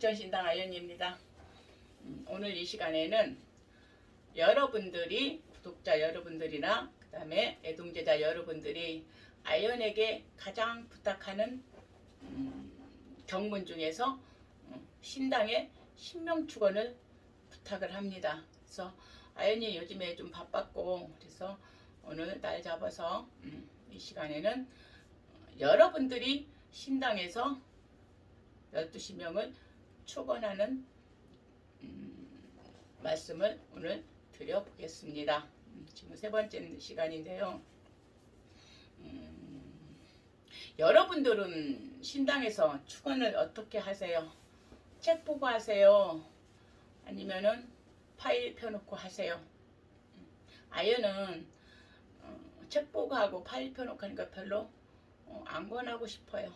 부천신당 아연입니다. 오늘 이 시간에는 여러분들이 구독자 여러분들이나 그 다음에 애동제자 여러분들이 아연에게 가장 부탁하는 경문 중에서 신당의 신명축원을 부탁을 합니다. 그래서 아연이 요즘에 좀 바빴고 그래서 오늘 날 잡아서 이 시간에는 여러분들이 신당에서 12신명을 축원하는 말씀을 오늘 드려보겠습니다. 지금 세 번째 시간인데요. 여러분들은 신당에서 축원을 어떻게 하세요? 책 보고 하세요? 아니면은 파일 펴놓고 하세요? 아연은 책 보고 하고 파일 펴놓고 하는 거 별로 안 권하고 싶어요.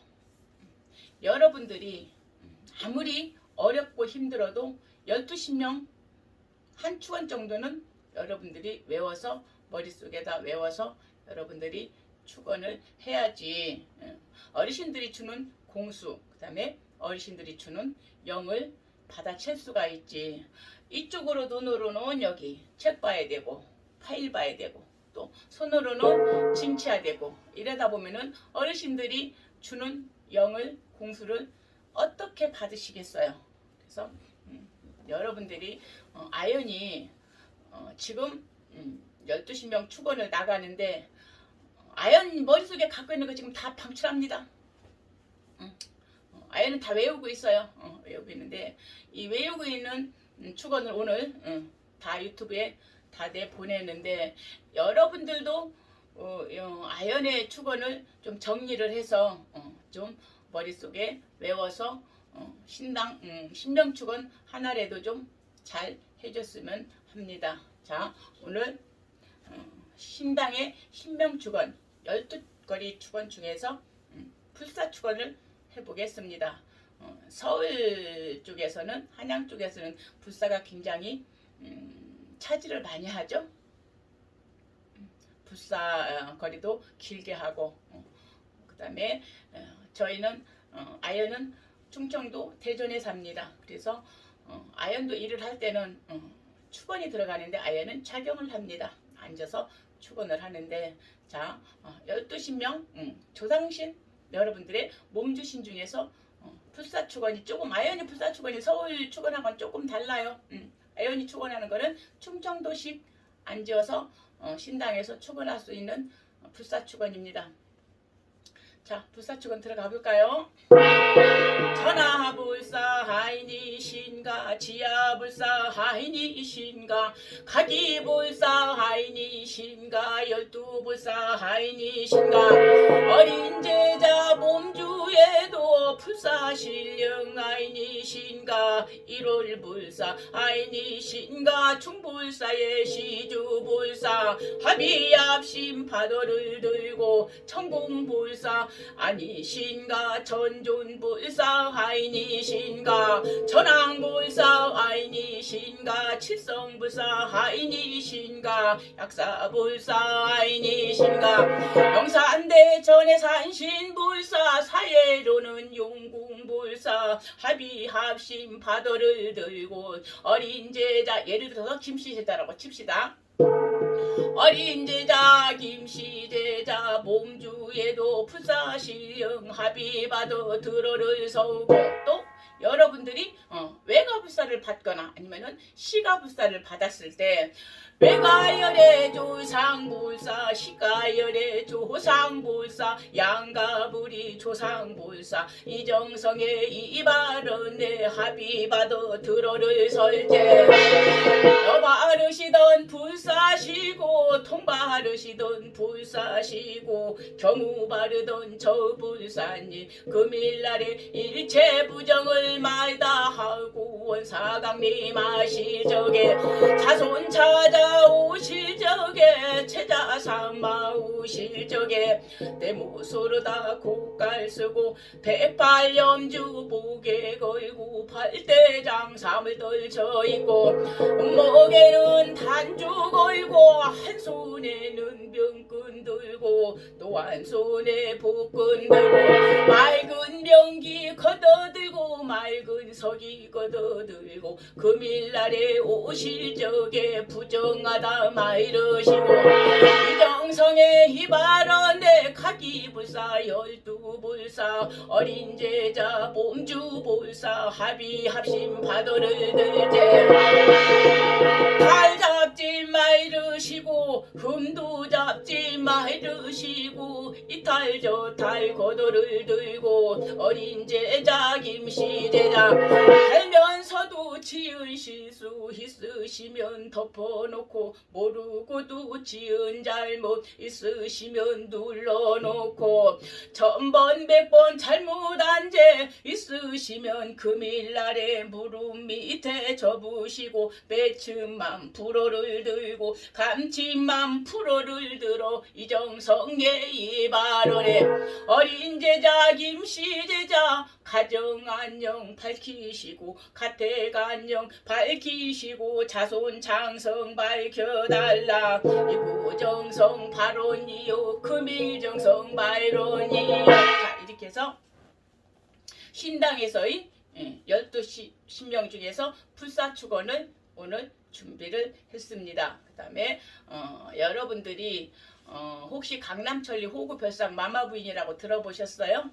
여러분들이 아무리 어렵고 힘들어도 12신명 한 축원 정도는 여러분들이 외워서 머릿속에다 외워서 여러분들이 축원을 해야지. 어르신들이 주는 공수 그 다음에 어르신들이 주는 영을 받아칠 수가 있지. 이쪽으로 눈으로는 여기 책 봐야 되고 파일 봐야 되고 또 손으로는 징치해야 되고 이러다 보면은 어르신들이 주는 영을 공수를 어떻게 받으시겠어요? 그래서 여러분들이 아연이 지금 12신명 축원을 나가는데 아연 머릿속에 갖고 있는 거 지금 다 방출합니다. 아연은 다 외우고 있어요. 외우고 있는데 이 외우고 있는 축원을 오늘 다 유튜브에 다 내보내는데 여러분들도 아연의 축원을 좀 정리를 해서 좀 머릿속에 외워서 신당 신명축원 하나라도 좀 잘 해줬으면 합니다. 자, 오늘 신당의 신명축원 12거리 축원 중에서 불사축원을 해보겠습니다. 서울 쪽에서는 한양 쪽에서는 불사가 굉장히 차지를 많이 하죠. 불사 거리도 길게 하고 그 다음에 저희는 아연은 충청도 대전에 삽니다. 그래서 아연도 일을 할 때는 축원이 들어가는데 아연은 착용을 합니다. 앉아서 축원을 하는데 자 12신명 조상신 여러분들의 몸주신 중에서 불사축원이 조금 아연이 불사축원이 서울 축원하고는 조금 달라요. 아연이 축원하는 거는 충청도식 앉아서 신당에서 축원할 수 있는 불사축원입니다. 자, 불사축원 들어가 볼까요? 전하불사 하이니신가 지하불사 하이니신가 가기불사 하이니신가 열두불사 하이니신가 어린 제자 몸주에도 불사신령 하이니신가 일월불사 하이니신가 중불사의 시주불사 합의합심 파도를 들고 천궁불사 아니신가 전존불사 하이니신가 전왕불사 하이니신가 칠성불사 하이니신가 약사불사 하이니신가 영산대 전해산신불사 사예로는 용궁불사 합의합심 파도를 들고 어린 제자 예를 들어서 김씨제자라고 칩시다. 어린 제자 김씨제자 몸주에도 불사신령 합의받아 들어를 서고 또 여러분들이 외가불사를 받거나 아니면은 시가불사를 받았을 때 외가열의 조상불사 시가열의 조상불사 양가불이 조상불사 이정성의 이발언에 합의받아 들어를 설때 여바르시던 불사시고 통바르시던 불사시고 경우 바르던 저 불사님 금일날에 일체부정을 말다 하고 원사강림 하실 적에 자손 찾아오실 적에 제자상마 오실 적에 대모소르다 고깔 쓰고 백발염주 목에 걸고 팔대장 삼을 떨쳐 있고 목에는 단주 걸고 한 손에는 병끈 들고 또 한 손에 복근 들고 맑은 병기 걷어들고 맑은 석이 걷어들고 금일날에 오실 적에 부정하다 마이르시고 이정성의 이발언에 가기불사 열두불사 어린 제자 몸주불사 합의합심 바도를 들제 달 잡지 마이르시고 흠도 잡지 마이르시고 이탈 저탈 고도를 들고 어린 제자 김씨 제자 알면서도 지은 실수 있으시면 덮어놓고 모르고도 지은 잘못 있으시면 눌러놓고 천번 백번 잘못한 죄 있으시면 금일날에 무릎 밑에 접으시고 빼츠만 불어를 들고 감침만 불어를 들어 이정성의 이 발언에 어린 제자 김씨 제자 가정안녕 밝히시고 가택안녕 밝히시고 자손 장성 밝혀달라 이구정성 발언이요 금일정성 발언이요. 자 이렇게 해서 신당에서의 12신명 중에서 불사축원을 오늘 준비를 했습니다. 그 다음에 여러분들이 혹시 강남천리 호구별상 마마부인이라고 들어보셨어요?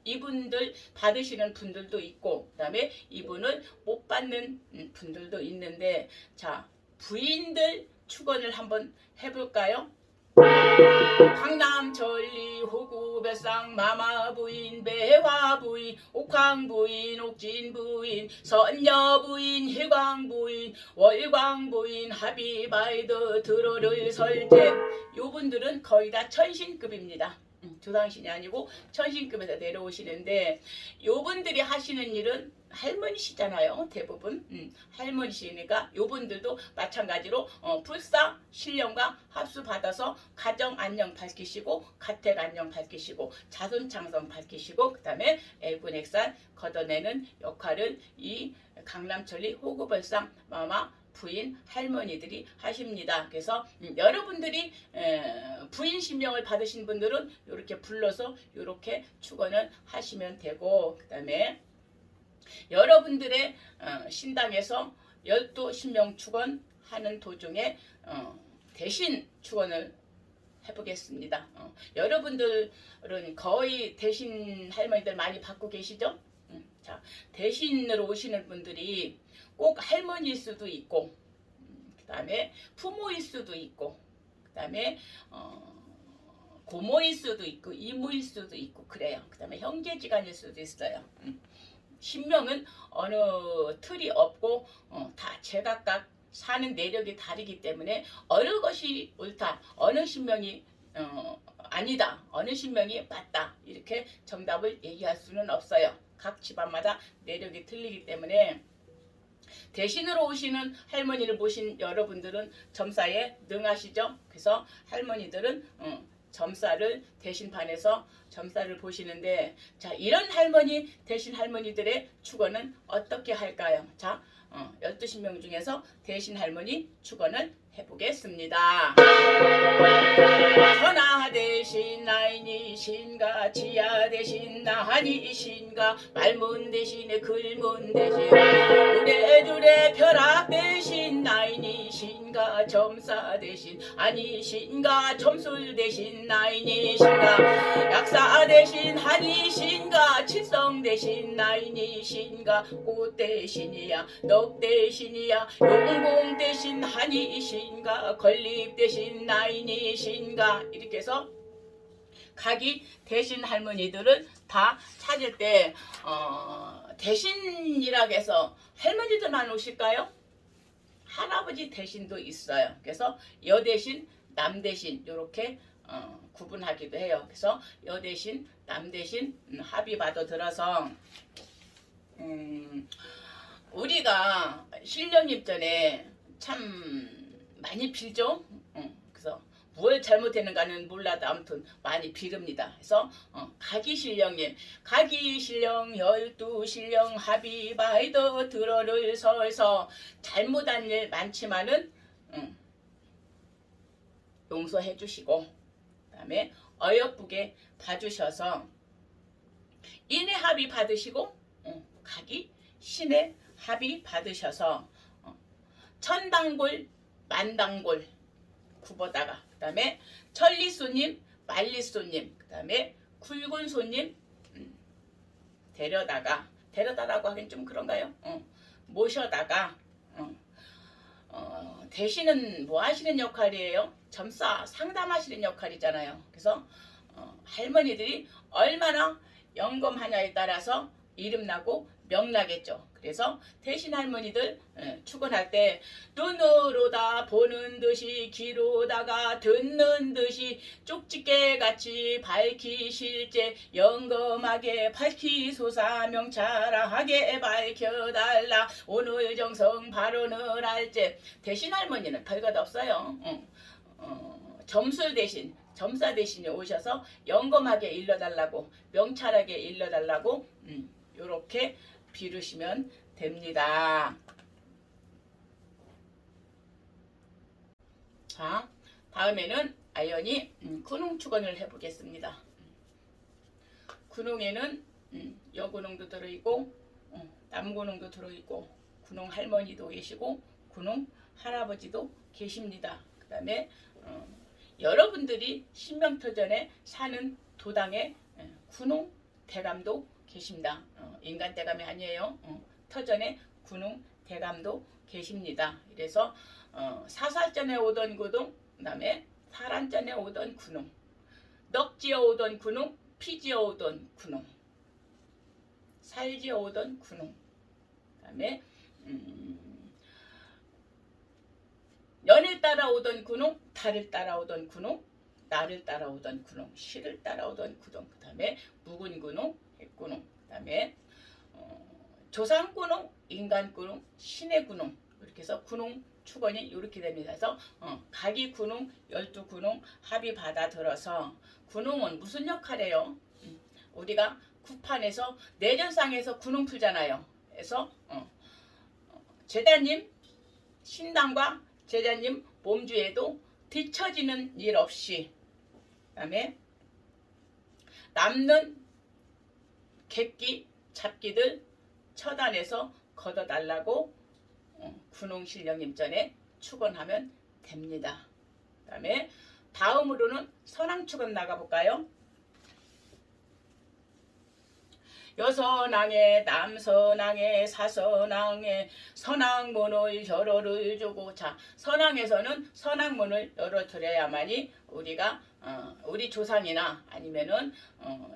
이분들 받으시는 분들도 있고 그 다음에 이분을 못 받는 분들도 있는데 자 부인들 축원을 한번 해볼까요? 강남천리 호구별상 마마부인 배화부인 옥황부인 옥진부인 선녀부인 희광부인 월광부인 하비바이드 드로를 설제 요분들은 거의 다 천신급입니다. 조상신이 아니고 천신급에서 내려오시는데 요분들이 하시는 일은 할머니시잖아요. 대부분 할머니시니까 요분들도 마찬가지로 불사 신령과 합수 받아서 가정 안녕 밝히시고 가택 안녕 밝히시고 자손 창성 밝히시고 그 다음에 애군액산 걷어내는 역할을 이 강남천리 호구벌상 마마 부인 할머니들이 하십니다. 그래서 여러분들이 부인 신명을 받으신 분들은 이렇게 불러서 이렇게 축원을 하시면 되고 그 다음에 여러분들의 신당에서 12신명 축원 하는 도중에 대신 축원을 해보겠습니다. 여러분들은 거의 대신 할머니들 많이 받고 계시죠? 자, 대신으로 오시는 분들이 꼭 할머니일 수도 있고 그 다음에 부모일 수도 있고 그 다음에 고모일 수도 있고 이모일 수도 있고 그래요. 그 다음에 형제지간일 수도 있어요. 신명은 어느 틀이 없고 다 제각각 사는 내력이 다르기 때문에 어느 것이 옳다 어느 신명이 아니다 어느 신명이 맞다 이렇게 정답을 얘기할 수는 없어요. 각 집안마다 내력이 틀리기 때문에 대신으로 오시는 할머니를 보신 여러분들은 점사에 능하시죠. 그래서 할머니들은 점사를 대신판에서 점사를 보시는데 자 이런 할머니 대신 할머니들의 축원은 어떻게 할까요? 자 12신명 중에서 대신 할머니 축원을 해보겠습니다. 천하 대신 나인이신가 지하 대신 나한이신가 말문 대신에 글문 대신 우레주레 벼락 대신 나인이신가 점사 대신 아니신가 점술 대신 나인이신가 약사 대신 한이신가 칠성 대신 나인이신가 꽃 대신이야 넉 대신이야 용공 대신 한이신가 건립 대신 나인이신가 이렇게 해서 각이 대신 할머니들을 다 찾을 때 대신이라고 해서 할머니들만 오실까요? 할아버지 대신도 있어요. 그래서 여 대신 남 대신 이렇게 구분하기도 해요. 그래서 여 대신 남 대신 합의 받아 들어서 우리가 신령님 전에 참 많이 빌죠. 그래서 뭘 잘못했는가는 몰라도 아무튼 많이 비릅니다. 그래서 가기신령님 가기신령 12신령 합의바이더 들어를 서서 잘못한 일 많지만은 용서해 주시고 그 다음에 어여쁘게 봐주셔서 인해 합의 받으시고 각이 신의 합의 받으셔서 천당골 만당골 굽어다가 그 다음에 천리손님 만리손님 그 다음에 굵은 손님 데려다라고 하긴 좀 그런가요? 모셔다가 대신은 뭐 하시는 역할이에요? 점사 상담하시는 역할이잖아요. 그래서 할머니들이 얼마나 영검하냐에 따라서 이름나고 명나겠죠. 그래서 대신 할머니들 축원할 때 눈으로다 보는 듯이 귀로다가 듣는 듯이 쪽집게같이 밝히실제 영검하게 밝히소사 명찰하게 밝혀달라 오늘 정성 발언을 할제 대신 할머니는 별것 없어요. 점술 대신 점사 대신에 오셔서 영검하게 일러달라고 명찰하게 일러달라고 요렇게 비르시면 됩니다. 자, 다음에는 아연이 군웅축원을 해보겠습니다. 군웅에는 여군웅도 들어있고 남군웅도 들어있고 군웅 할머니도 계시고 군웅 할아버지도 계십니다. 그 다음에 여러분들이 신명터전에 사는 도당에 군웅 대감도 계십니다. 인간 대감이 아니에요. 터전에 군웅 대감도 계십니다. 그래서 사살전에 오던 군웅, 그 다음에 사란전에 오던 군웅, 넋지어 오던 군웅, 피지어 오던 군웅, 살지어 오던 군웅, 그 다음에 연을 따라오던 군웅, 달을 따라오던 군웅, 날을 따라오던 군웅, 시를 따라오던 군웅, 그 다음에 묵은 군웅, 핵군웅, 그 다음에 조상군웅, 인간군웅, 신의 군웅 이렇게 해서 군웅 축원이 이렇게 됩니다. 그래서 각이 군웅, 12군웅 합이 받아들어서 군웅은 무슨 역할이에요? 우리가 국판에서 내전상에서 군웅 풀잖아요. 그래서 제자님 신당과 제자님 몸주에도 뒤처지는 일 없이 그 다음에 남는 객기 잡기들 처단해서 걷어달라고 군웅신령님전에 축원하면 됩니다. 그 다음에 다음으로는 선왕축원 나가볼까요? 여선왕에 남선왕에 사선왕에 선왕문을 열어를 주고 자 선왕에서는 선왕문을 열어드려야만이 우리가 우리 조상이나 아니면은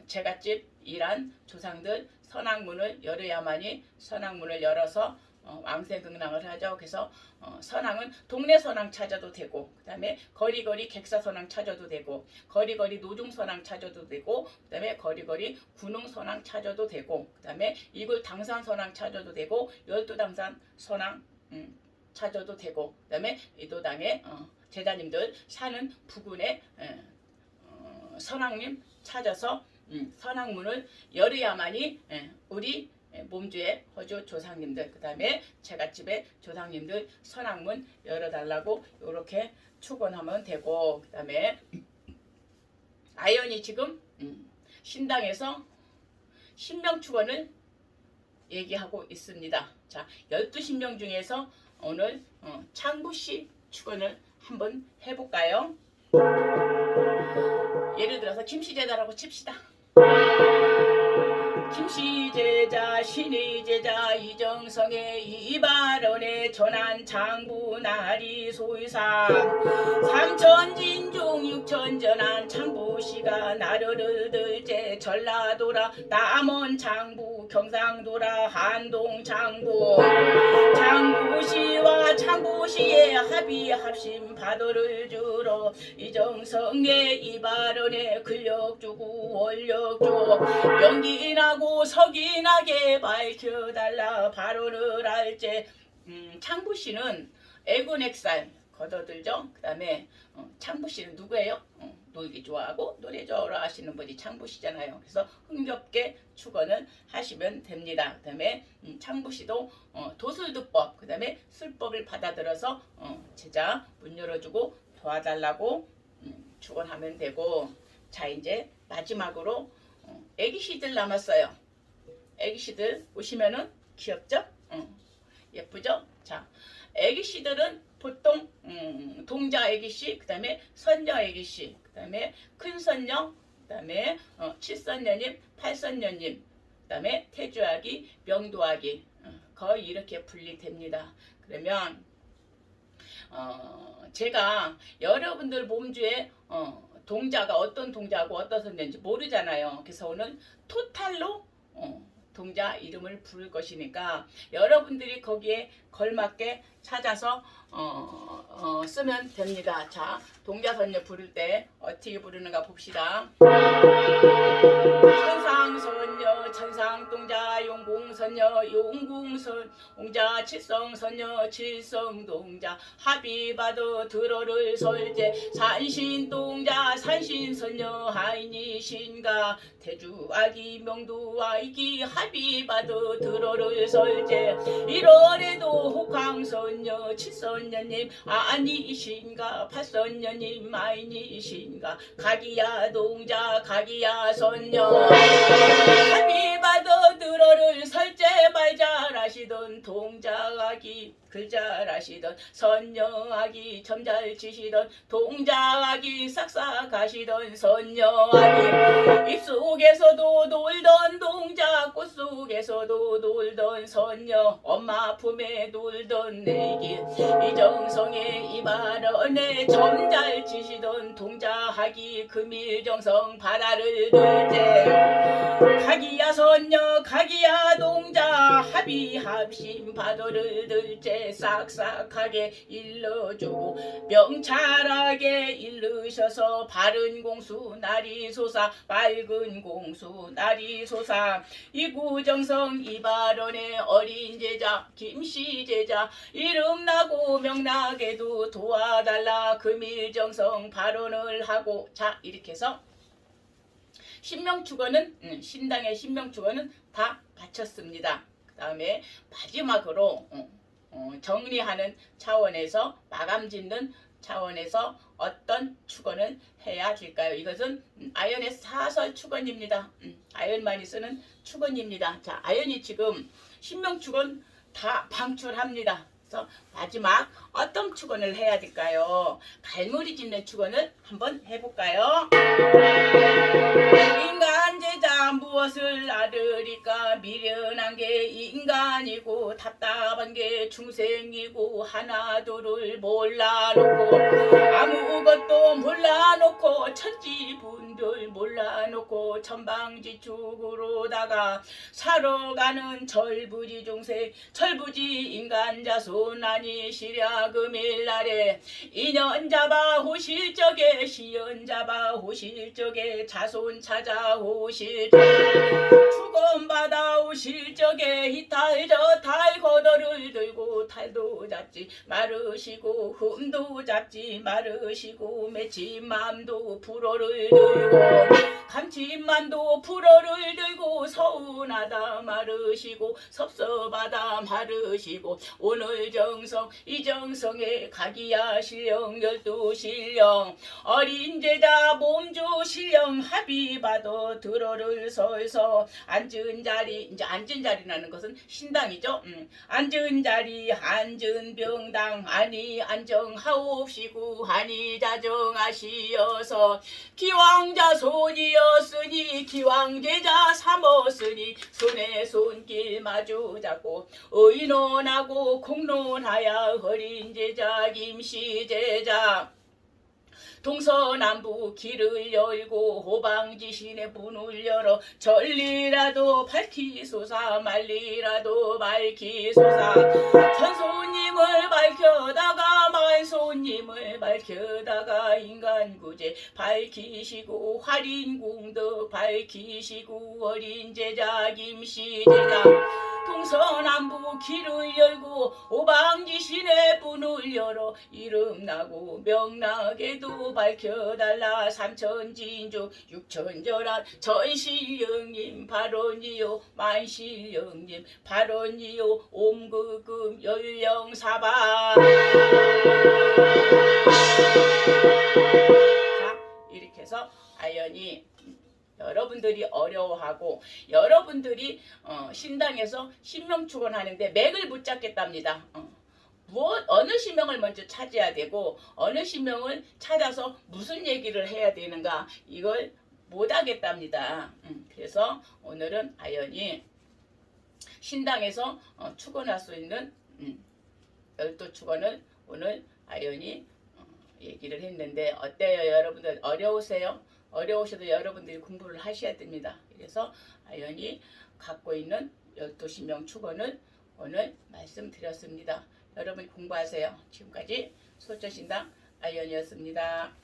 제갓집 일한 조상들 선왕문을 열어야만이 선왕문을 열어서 왕생극락을 하죠. 그래서 선왕은 동네 선왕 찾아도 되고 그 다음에 거리거리 객사 선왕 찾아도 되고 거리거리 노중 선왕 찾아도 되고 그 다음에 거리거리 군웅 선왕 찾아도 되고 그 다음에 이굴 당산 선왕 찾아도 되고 열두 당산 선왕 찾아도 되고 그 다음에 이도당에 제자님들 사는 부근에 선왕님 찾아서 선왕문을 열어야만이 우리 몸주의 허주 조상님들 그 다음에 제갓집의 조상님들 선왕문 열어달라고 이렇게 축원하면 되고 그 다음에 아연이 지금 신당에서 신명축원을 얘기하고 있습니다. 자 12신명 중에서 오늘 창부씨 축원을 한번 해볼까요? 예를 들어서 김씨제자라고 칩시다. 김씨제자 신의제자 이정성의 이발원의 전한 장부 나리 소유삼 삼천진중 육천전한 장부씨가 나르를 들제 전라도라 남원 장부 경상도라 한동 장부 장부씨와 장부씨의 합의 합심 바도를 주러 이정성의 이발원의 근력주고 원력주 명기나고 석인하게 밝혀달라 발언을 할제 창부씨는 애군액살 걷어들죠. 그 다음에 창부씨는 누구예요? 놀기 좋아하고 노래 좋아하시는 분이 창부씨잖아요. 그래서 흥겹게 축원을 하시면 됩니다. 그 다음에 창부씨도 도술두법 그 다음에 술법을 받아들여서 제자 문 열어주고 도와달라고 축원하면 되고 자 이제 마지막으로 애기씨들 남았어요. 애기씨들 보시면은 귀엽죠? 예쁘죠? 자, 애기씨들은 보통 동자 애기씨, 그 다음에 선녀 애기씨, 그 다음에 큰 선녀, 그 다음에 칠선녀님, 팔선녀님, 그 다음에 태주아기, 명도아기 거의 이렇게 분리됩니다. 그러면 제가 여러분들 몸주에 동자가 어떤 동자고 어떤 선녀인지 모르잖아요. 그래서 오늘 토탈로 동자 이름을 부를 것이니까 여러분들이 거기에 걸맞게 찾아서 쓰면 됩니다. 자, 동자선녀 부를 때 어떻게 부르는가 봅시다. 천상선녀 천상동자 용궁선녀 용궁선동자 칠성선녀 칠성동자 합의바도 들어를 설제 산신동자 산신선녀 하이니신가 태주아기 명두아기 합의바도 들어를 설제 1월에도 혹황선녀 칠선녀님 아니신가 팔선녀님 아니신가 가기야 동자 가기야 선녀 합의바도 들어를 설제 말잘하시던 동자아기 글잘하시던 선녀아기 점잘 치시던 동자아기 싹싹하시던 선녀아기 입속에서도 놀던 동자 꽃속에서도 놀던 선녀 엄마 품에 놀던 내기 이정성의 이발원에 점잘 치시던 동자아기 금일정성 바다를 들제 가기야 선녀 가기야 동자 합의합심 바다를 들제 싹싹하게 일러주고 명찰하게 일르셔서 바른 공수 날이 솟아 맑은 공수 날이 솟아 이구정성 이발원의 어린 제자 김씨 제자 이름 나고 명나게도 도와달라 금일정성 발언을 하고 자 이렇게 해서 신명축어는 신당의 신명축어는 다 바쳤습니다. 그 다음에 마지막으로 정리하는 차원에서 마감 짓는 차원에서 어떤 축원을 해야 될까요? 이것은 아연의 사설 축원입니다. 아연만이 쓰는 축원입니다. 자, 아연이 지금 신명축원 다 방출합니다. 그래서 마지막 어떤 축원을 해야 될까요? 갈무리 짓는 축원을 한번 해볼까요? 인간 제자 무엇을 알으리까 미련한 게 인간이고 답답한 게 중생이고 하나둘을 몰라놓고 아무것도 몰라놓고 천지분별 몰라놓고 천방지축으로다가 살아가는 철부지 중생 철부지 인간 자손 아니시랴 금일날에 인연 잡아 오실 적에 시연 잡아 오실 적에 자손 찾아오실 적에 축원받아 오실 적에 이탈 저탈 거더를 들고 탈도 잡지 마르시고 흠도 잡지 마르시고 맺힌 맘도 불어를 들고 감친 맘도 불어를 들고 서운하다 마르시고 섭섭하다 마르시고 오늘 정성 이 정성에 가기야 신령 열두 신령 어린 제자 몸주 신령 합의바도 들어를 서서 앉은 자리 이제 앉은 자리라는 것은 신당이죠. 앉은 자리 앉은 병당 아니 안정하옵시고 아니 자정하시어서 기왕자손이었으니 기왕제자 삼었으니 손에 손길 마주 잡고 의논하고 공론하여 어린 제자 김씨 제자 동서남북 길을 열고 호방지신의 문을 열어 전리라도 밝히소사 말리라도 밝히소사 천손님을 밝혀다가 만손님을 밝혀다가 인간구제 밝히시고 활인궁도 밝히시고 어린 제자 김씨 제자 동서남북 길을 열고 오방지신의 문을 열어 이름나고 명나게도 밝혀달라 삼천진주 육천절한 전실령님 발언이요 만실령님 발언이요 옴그금 열령사바 자 이렇게 해서 아연이 여러분들이 어려워하고 여러분들이 신당에서 신명 축원하는데 맥을 붙잡겠답니다. 어느 신명을 먼저 찾아야 되고 어느 신명을 찾아서 무슨 얘기를 해야 되는가 이걸 못하겠답니다. 그래서 오늘은 아연이 신당에서 축원할 수 있는 열두 축원을 오늘 아연이 얘기를 했는데 어때요 여러분들? 어려우세요? 어려우셔도 여러분들이 공부를 하셔야 됩니다. 그래서 아연이 갖고 있는 12신명 축원을 오늘 말씀드렸습니다. 여러분 공부하세요. 지금까지 소천신당 아연이었습니다.